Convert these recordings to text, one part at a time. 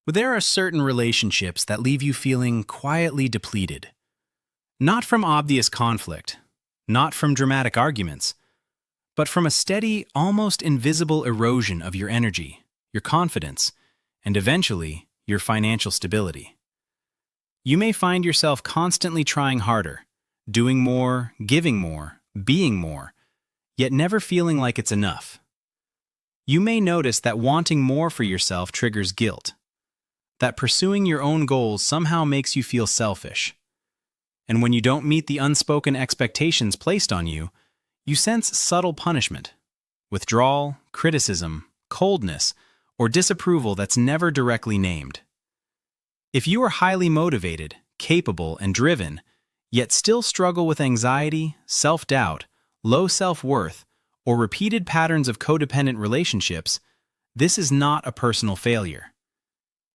Well, there are certain relationships that leave you feeling quietly depleted. Not from obvious conflict, not from dramatic arguments, but from a steady, almost invisible erosion of your energy, your confidence, and eventually, your financial stability. You may find yourself constantly trying harder, doing more, giving more, being more, yet never feeling like it's enough. You may notice that wanting more for yourself triggers guilt, that pursuing your own goals somehow makes you feel selfish. And when you don't meet the unspoken expectations placed on you, you sense subtle punishment, withdrawal, criticism, coldness, or disapproval that's never directly named. If you are highly motivated, capable, and driven, yet still struggle with anxiety, self-doubt, low self-worth, or repeated patterns of codependent relationships, this is not a personal failure.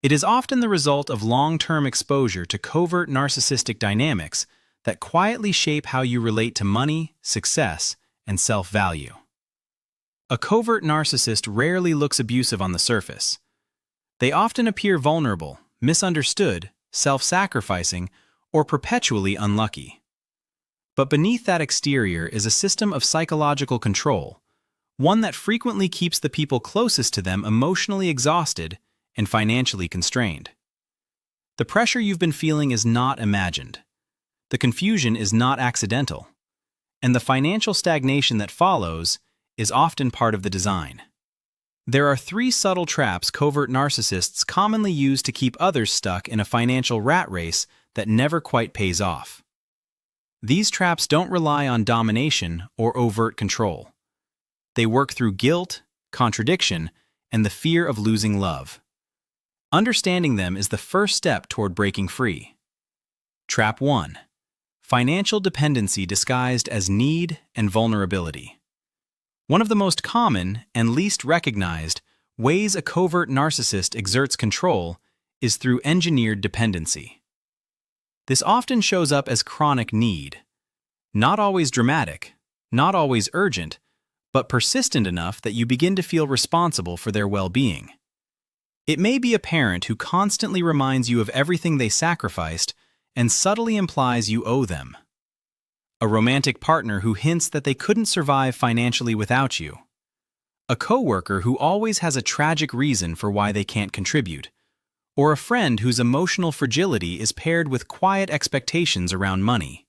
It is often the result of long-term exposure to covert narcissistic dynamics that quietly shape how you relate to money, success, and self-value. A covert narcissist rarely looks abusive on the surface. They often appear vulnerable, misunderstood, self-sacrificing, or perpetually unlucky. But beneath that exterior is a system of psychological control, one that frequently keeps the people closest to them emotionally exhausted and financially constrained. The pressure you've been feeling is not imagined. The confusion is not accidental. And the financial stagnation that follows is often part of the design. There are 3 subtle traps covert narcissists commonly use to keep others stuck in a financial rat race that never quite pays off. These traps don't rely on domination or overt control. They work through guilt, contradiction, and the fear of losing love. Understanding them is the first step toward breaking free. Trap 1. Financial dependency disguised as need and vulnerability. One of the most common and least recognized ways a covert narcissist exerts control is through engineered dependency. This often shows up as chronic need, not always dramatic, not always urgent, but persistent enough that you begin to feel responsible for their well-being. It may be a parent who constantly reminds you of everything they sacrificed and subtly implies you owe them. A romantic partner who hints that they couldn't survive financially without you. A coworker who always has a tragic reason for why they can't contribute. Or a friend whose emotional fragility is paired with quiet expectations around money.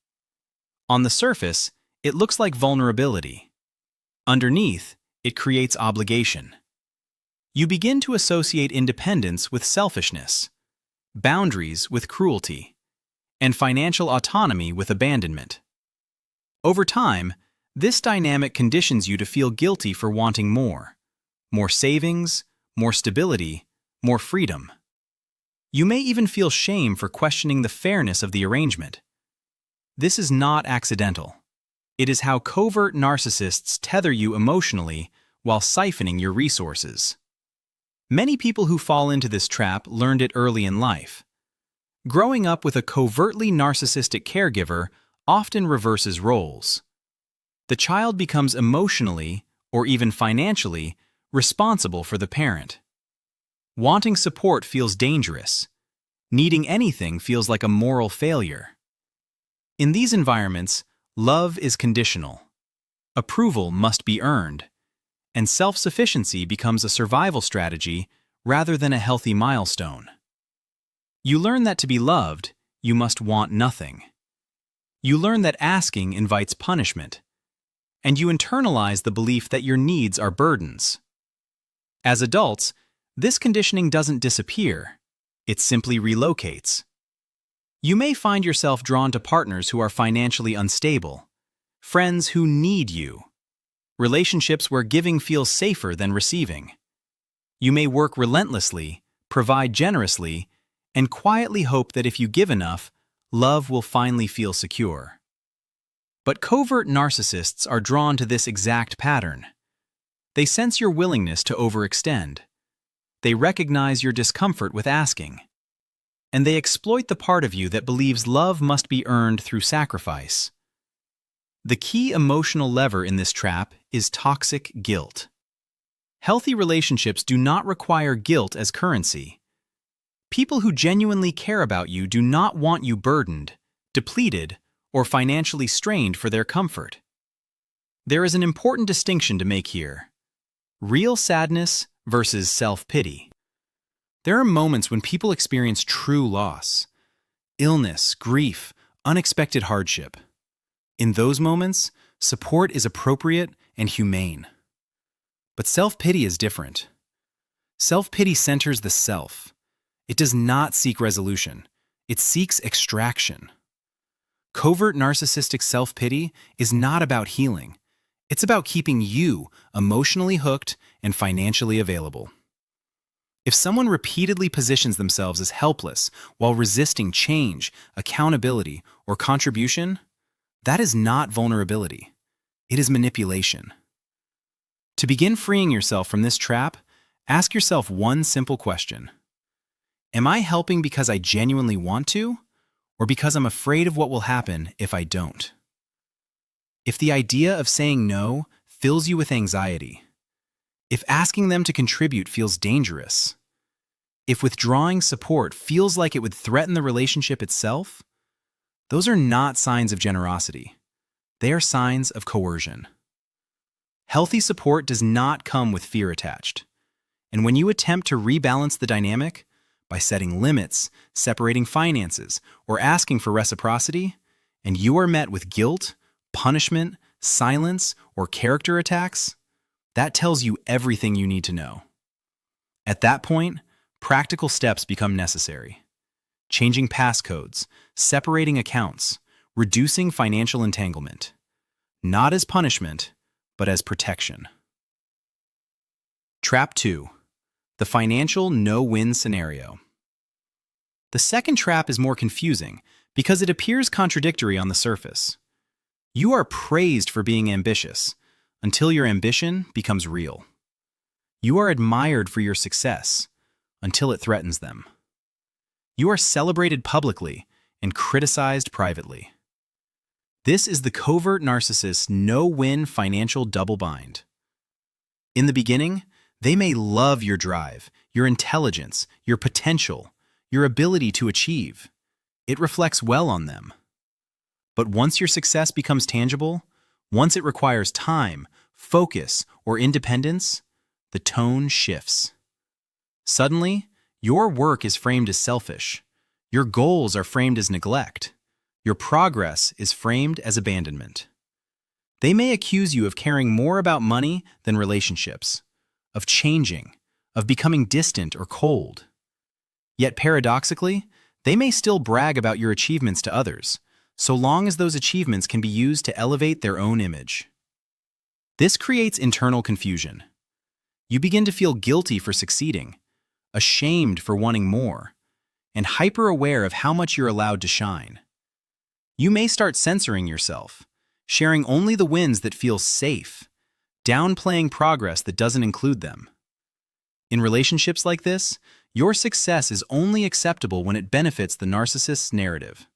On the surface, it looks like vulnerability. Underneath, it creates obligation. You begin to associate independence with selfishness, boundaries with cruelty, and financial autonomy with abandonment. Over time, this dynamic conditions you to feel guilty for wanting more savings, more stability, more freedom. You may even feel shame for questioning the fairness of the arrangement. This is not accidental. It is how covert narcissists tether you emotionally while siphoning your resources. Many people who fall into this trap learned it early in life. Growing up with a covertly narcissistic caregiver often reverses roles. The child becomes emotionally, or even financially, responsible for the parent. Wanting support feels dangerous. Needing anything feels like a moral failure. In these environments, love is conditional. Approval must be earned, and self-sufficiency becomes a survival strategy rather than a healthy milestone. You learn that to be loved, you must want nothing. You learn that asking invites punishment, and you internalize the belief that your needs are burdens. As adults, this conditioning doesn't disappear, it simply relocates. You may find yourself drawn to partners who are financially unstable, friends who need you, relationships where giving feels safer than receiving. You may work relentlessly, provide generously, and quietly hope that if you give enough, love will finally feel secure. But covert narcissists are drawn to this exact pattern. They sense your willingness to overextend. They recognize your discomfort with asking. And they exploit the part of you that believes love must be earned through sacrifice. The key emotional lever in this trap is toxic guilt. Healthy relationships do not require guilt as currency. People who genuinely care about you do not want you burdened, depleted, or financially strained for their comfort. There is an important distinction to make here: real sadness versus self-pity. There are moments when people experience true loss, illness, grief, unexpected hardship. In those moments, support is appropriate and humane. But self-pity is different. Self-pity centers the self. It does not seek resolution. It seeks extraction. Covert narcissistic self-pity is not about healing. It's about keeping you emotionally hooked and financially available. If someone repeatedly positions themselves as helpless while resisting change, accountability, or contribution, that is not vulnerability. It is manipulation. To begin freeing yourself from this trap, ask yourself one simple question. Am I helping because I genuinely want to, or because I'm afraid of what will happen if I don't? If the idea of saying no fills you with anxiety, if asking them to contribute feels dangerous, if withdrawing support feels like it would threaten the relationship itself, those are not signs of generosity. They are signs of coercion. Healthy support does not come with fear attached. And when you attempt to rebalance the dynamic by setting limits, separating finances, or asking for reciprocity, and you are met with guilt, punishment, silence, or character attacks, that tells you everything you need to know. At that point, practical steps become necessary. Changing passcodes, separating accounts, reducing financial entanglement. Not as punishment, but as protection. Trap 2. The financial no-win scenario. The second trap is more confusing because it appears contradictory on the surface. You are praised for being ambitious until your ambition becomes real. You are admired for your success until it threatens them. You are celebrated publicly and criticized privately. This is the covert narcissist's no-win financial double bind. In the beginning, they may love your drive, your intelligence, your potential, your ability to achieve. It reflects well on them. But once your success becomes tangible, once it requires time, focus, or independence, the tone shifts. Suddenly, your work is framed as selfish. Your goals are framed as neglect. Your progress is framed as abandonment. They may accuse you of caring more about money than relationships, of changing, of becoming distant or cold. Yet paradoxically, they may still brag about your achievements to others, so long as those achievements can be used to elevate their own image. This creates internal confusion. You begin to feel guilty for succeeding, ashamed for wanting more, and hyper-aware of how much you're allowed to shine. You may start censoring yourself, sharing only the wins that feel safe, downplaying progress that doesn't include them. In relationships like this, your success is only acceptable when it benefits the narcissist's narrative.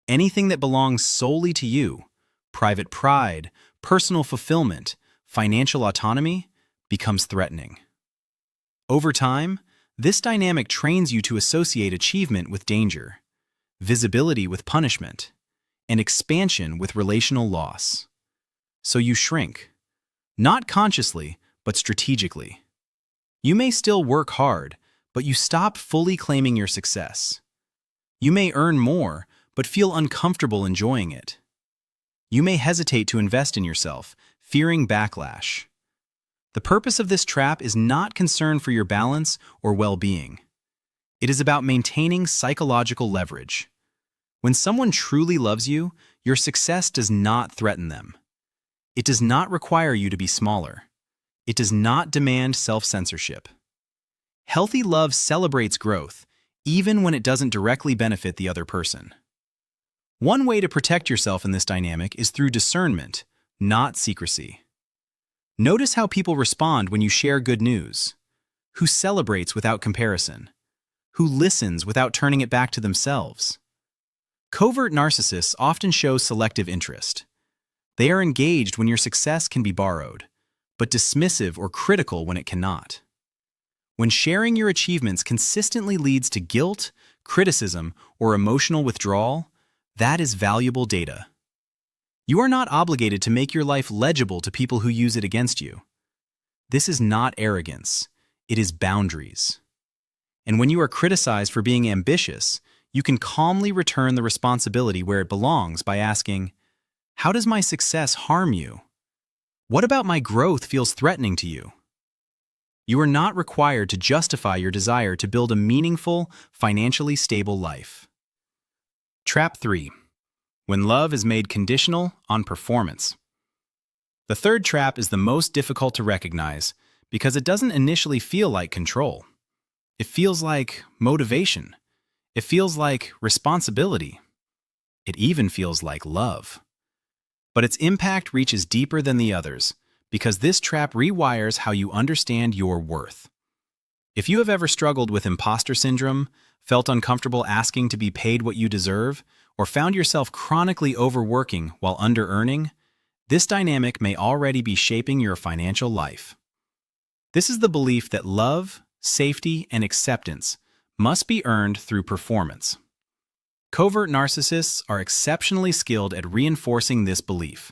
Anything that belongs solely to you, private pride, personal fulfillment, financial autonomy, becomes threatening. Over time, this dynamic trains you to associate achievement with danger, visibility with punishment, and expansion with relational loss. So you shrink, not consciously, but strategically. You may still work hard, but you stop fully claiming your success. You may earn more, but feel uncomfortable enjoying it. You may hesitate to invest in yourself, fearing backlash. The purpose of this trap is not concern for your balance or well-being. It is about maintaining psychological leverage. When someone truly loves you, your success does not threaten them. It does not require you to be smaller. It does not demand self-censorship. Healthy love celebrates growth, even when it doesn't directly benefit the other person. One way to protect yourself in this dynamic is through discernment, not secrecy. Notice how people respond when you share good news. Who celebrates without comparison? Who listens without turning it back to themselves? Covert narcissists often show selective interest. They are engaged when your success can be borrowed, but dismissive or critical when it cannot. When sharing your achievements consistently leads to guilt, criticism, or emotional withdrawal, that is valuable data. You are not obligated to make your life legible to people who use it against you. This is not arrogance. It is boundaries. And when you are criticized for being ambitious, you can calmly return the responsibility where it belongs by asking, "How does my success harm you? What about my growth feels threatening to you?" You are not required to justify your desire to build a meaningful, financially stable life. Trap 3. When love is made conditional on performance. The third trap is the most difficult to recognize because it doesn't initially feel like control. It feels like motivation. It feels like responsibility. It even feels like love. But its impact reaches deeper than the others because this trap rewires how you understand your worth. If you have ever struggled with imposter syndrome, felt uncomfortable asking to be paid what you deserve, or found yourself chronically overworking while under-earning, this dynamic may already be shaping your financial life. This is the belief that love, safety, and acceptance must be earned through performance. Covert narcissists are exceptionally skilled at reinforcing this belief.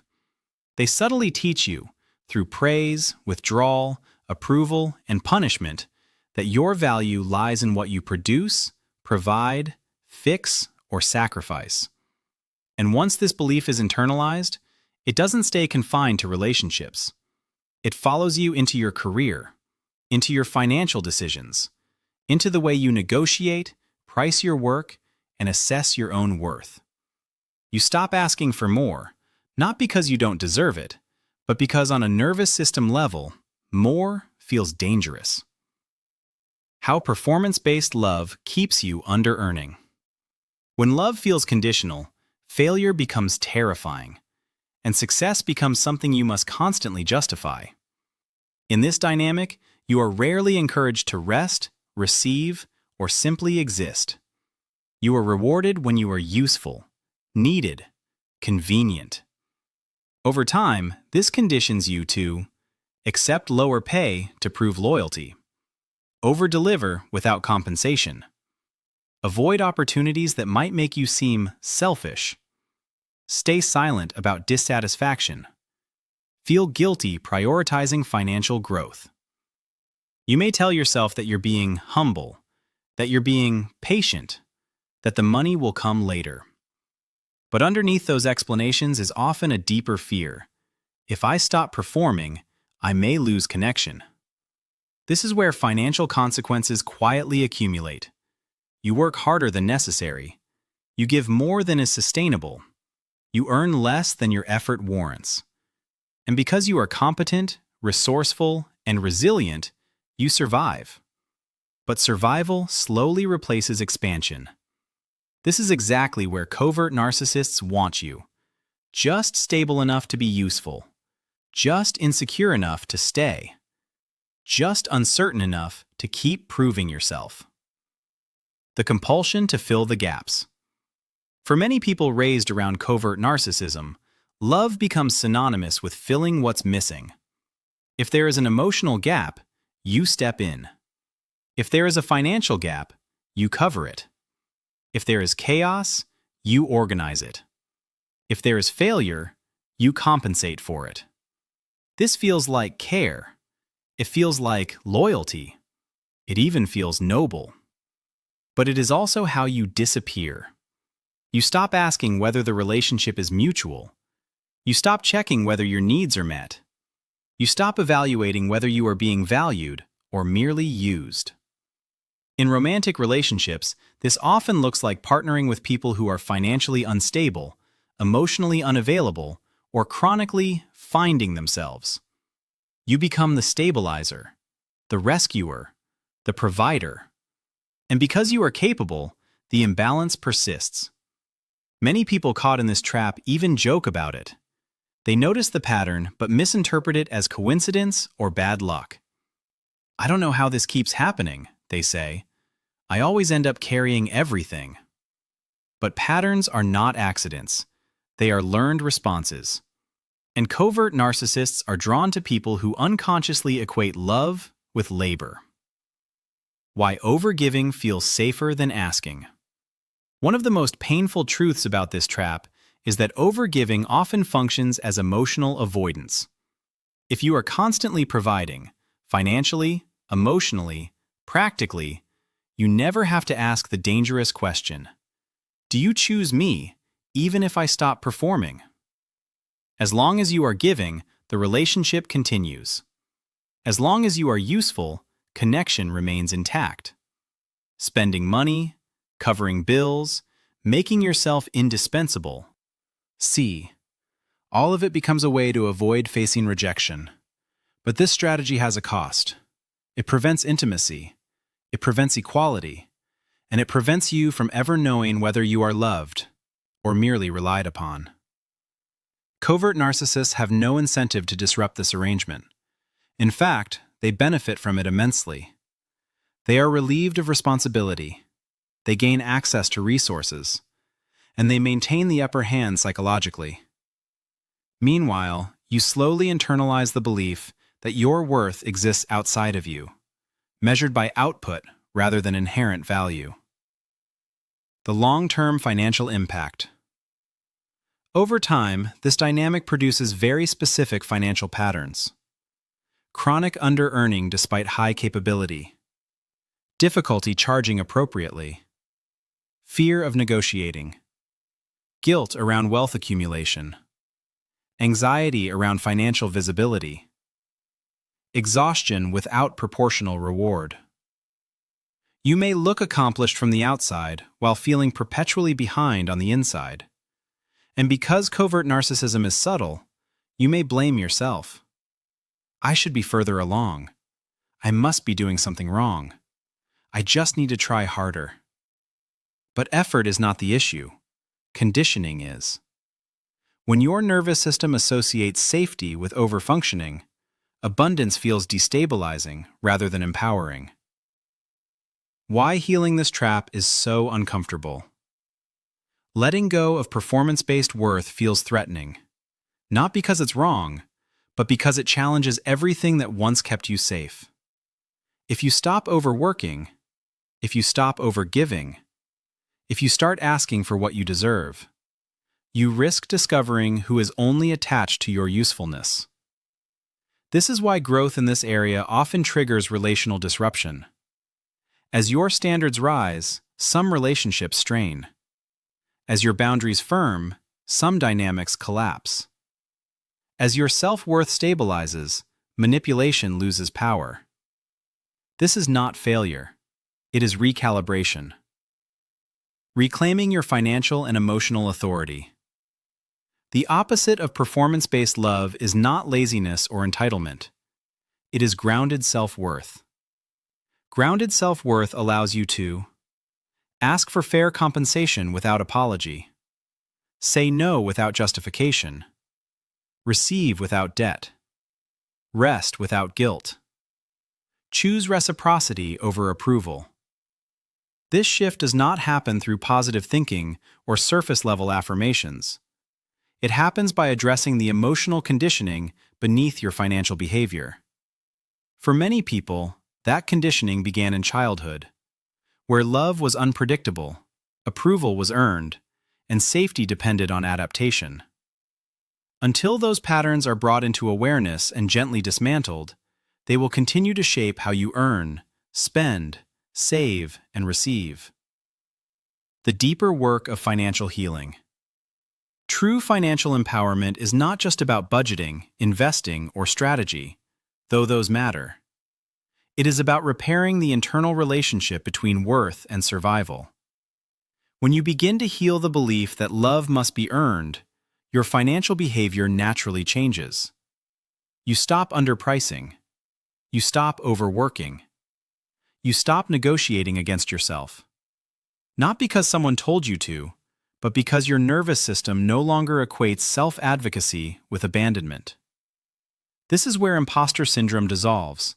They subtly teach you, through praise, withdrawal, approval, and punishment, that your value lies in what you produce, provide, fix, or sacrifice. And once this belief is internalized, it doesn't stay confined to relationships. It follows you into your career, into your financial decisions, into the way you negotiate, price your work, and assess your own worth. You stop asking for more, not because you don't deserve it, but because on a nervous system level, more feels dangerous. How performance-based love keeps you under-earning. When love feels conditional, failure becomes terrifying, and success becomes something you must constantly justify. In this dynamic, you are rarely encouraged to rest, receive, or simply exist. You are rewarded when you are useful, needed, convenient. Over time, this conditions you to accept lower pay to prove loyalty, over-deliver without compensation, avoid opportunities that might make you seem selfish, stay silent about dissatisfaction, feel guilty prioritizing financial growth. You may tell yourself that you're being humble, that you're being patient, that the money will come later. But underneath those explanations is often a deeper fear. If I stop performing, I may lose connection. This is where financial consequences quietly accumulate. You work harder than necessary. You give more than is sustainable. You earn less than your effort warrants. And because you are competent, resourceful, and resilient, you survive. But survival slowly replaces expansion. This is exactly where covert narcissists want you. Just stable enough to be useful. Just insecure enough to stay. Just uncertain enough to keep proving yourself. The compulsion to fill the gaps. For many people raised around covert narcissism, love becomes synonymous with filling what's missing. If there is an emotional gap, you step in. If there is a financial gap, you cover it. If there is chaos, you organize it. If there is failure, you compensate for it. This feels like care. It feels like loyalty. It even feels noble. But it is also how you disappear. You stop asking whether the relationship is mutual. You stop checking whether your needs are met. You stop evaluating whether you are being valued or merely used. In romantic relationships, this often looks like partnering with people who are financially unstable, emotionally unavailable, or chronically finding themselves. You become the stabilizer, the rescuer, the provider. And because you are capable, the imbalance persists. Many people caught in this trap even joke about it. They notice the pattern but misinterpret it as coincidence or bad luck. "I don't know how this keeps happening," they say. "I always end up carrying everything." But patterns are not accidents. They are learned responses. And covert narcissists are drawn to people who unconsciously equate love with labor. Why overgiving feels safer than asking. One of the most painful truths about this trap is that overgiving often functions as emotional avoidance. If you are constantly providing, financially, emotionally, practically, you never have to ask the dangerous question, do you choose me, even if I stop performing? As long as you are giving, the relationship continues. As long as you are useful, connection remains intact. Spending money, covering bills, making yourself indispensable. C. All of it becomes a way to avoid facing rejection. But this strategy has a cost. It prevents intimacy, it prevents equality, and it prevents you from ever knowing whether you are loved or merely relied upon. Covert narcissists have no incentive to disrupt this arrangement. In fact, they benefit from it immensely. They are relieved of responsibility, they gain access to resources, and they maintain the upper hand psychologically. Meanwhile, you slowly internalize the belief that your worth exists outside of you, measured by output rather than inherent value. The long-term financial impact. Over time, this dynamic produces very specific financial patterns. Chronic under-earning despite high capability, difficulty charging appropriately, fear of negotiating, guilt around wealth accumulation, anxiety around financial visibility, exhaustion without proportional reward. You may look accomplished from the outside while feeling perpetually behind on the inside. And because covert narcissism is subtle, you may blame yourself. I should be further along. I must be doing something wrong. I just need to try harder. But effort is not the issue. Conditioning is. When your nervous system associates safety with overfunctioning, abundance feels destabilizing rather than empowering. Why healing this trap is so uncomfortable. Letting go of performance-based worth feels threatening, not because it's wrong, but because it challenges everything that once kept you safe. If you stop overworking, if you stop overgiving, if you start asking for what you deserve, you risk discovering who is only attached to your usefulness. This is why growth in this area often triggers relational disruption. As your standards rise, some relationships strain. As your boundaries firm, some dynamics collapse. As your self-worth stabilizes, manipulation loses power. This is not failure. It is recalibration. Reclaiming your financial and emotional authority. The opposite of performance-based love is not laziness or entitlement. It is grounded self-worth. Grounded self-worth allows you to ask for fair compensation without apology, say no without justification, receive without debt, rest without guilt, choose reciprocity over approval. This shift does not happen through positive thinking or surface-level affirmations. It happens by addressing the emotional conditioning beneath your financial behavior. For many people, that conditioning began in childhood, where love was unpredictable, approval was earned, and safety depended on adaptation. Until those patterns are brought into awareness and gently dismantled, they will continue to shape how you earn, spend, save, and receive. The deeper work of financial healing. True financial empowerment is not just about budgeting, investing, or strategy, though those matter. It is about repairing the internal relationship between worth and survival. When you begin to heal the belief that love must be earned, your financial behavior naturally changes. You stop underpricing. You stop overworking. You stop negotiating against yourself. Not because someone told you to, but because your nervous system no longer equates self-advocacy with abandonment. This is where imposter syndrome dissolves,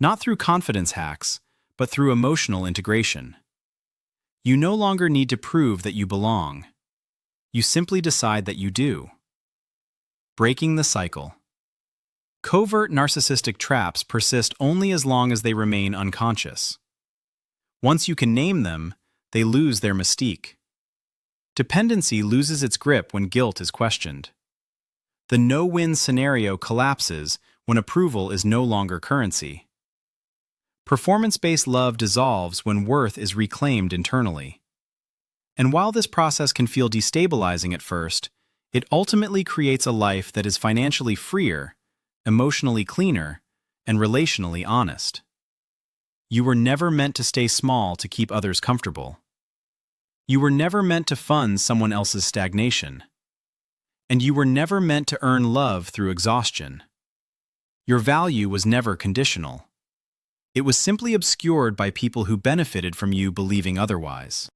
not through confidence hacks, but through emotional integration. You no longer need to prove that you belong. You simply decide that you do. Breaking the cycle. Covert narcissistic traps persist only as long as they remain unconscious. Once you can name them, they lose their mystique. Dependency loses its grip when guilt is questioned. The no-win scenario collapses when approval is no longer currency. Performance-based love dissolves when worth is reclaimed internally. And while this process can feel destabilizing at first, it ultimately creates a life that is financially freer, emotionally cleaner, and relationally honest. You were never meant to stay small to keep others comfortable. You were never meant to fund someone else's stagnation. And you were never meant to earn love through exhaustion. Your value was never conditional. It was simply obscured by people who benefited from you believing otherwise.